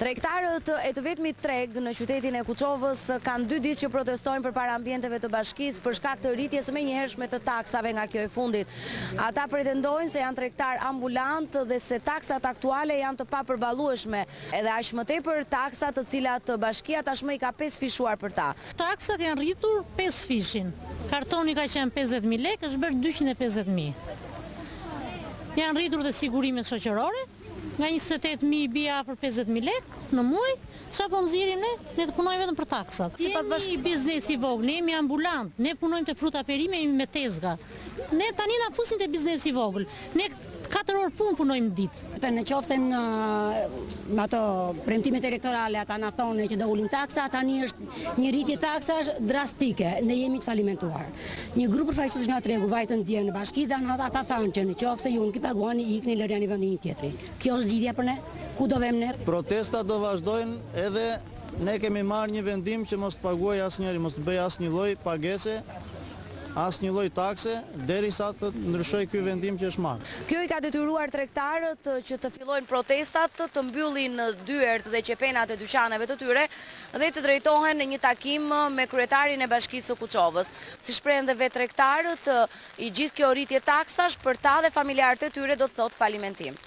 Tregtarët e të vetmit treg në qytetin e Kuçovës kanë 2 ditë që protestojnë përpara ambienteve të bashkisë për shkak të rritjes menjëhershme të taksave nga kjo e fundit. Ata pretendojnë se janë tregtar ambulant dhe se taksat aktuale janë të papërballueshme, edhe aq më tepër taksat të cilat bashkia tashmë i ka 5 fishuar për ta. Taksat janë rritur 5 fishin. Kartoni ka qenë 50.000 lekë, është bërë 250.000. Janë rritur dhe sigurimet shoqërore, nga 28.000 i bie afër 50.000 lekë në muaj. Çfarë po nxjerrim ne? Ne të punojmë vetëm për taksat. Jemi biznes i vogël, ne jemi ambulant, ne punojmë te fruta perime, jemi me tezga. Ne tani na fusin te biznesi i vogël. Ne 4 orë punë punojmë ditë. Në qoftë në ato premtimet elektorale ata na thonë që do ulin taksa, tani është një rritje taksash drastike, ne jemi të falimentuar. Një grup përfaqësues nga tregu vajtën dje në bashki dhe ata thanë që në qoftë se ju nuk i paguani ikni lërjani vendin tjetri. Kjo është zgjidhja për ne? Ku do vëmë ne? Protestat do vazhdojnë edhe ne kemi marrë një vendim që mos të paguaj asnjëri, mos të bëj asnjë lloj pagese, asnjë lloj takse derisa të ndryshoj ky vendim që është marrë. Kjo i ka detyruar tregtarët që të fillojnë protestat, të mbyllin dyert dhe qepenat e dyqaneve të tyre dhe të drejtohen në një takim me kryetarin e Bashkisë së Kuçovës. Si shprehen dhe vetë tregtarët, i gjithë kjo rritje taksash për ta dhe familjarët e tyre do të thotë falimentim.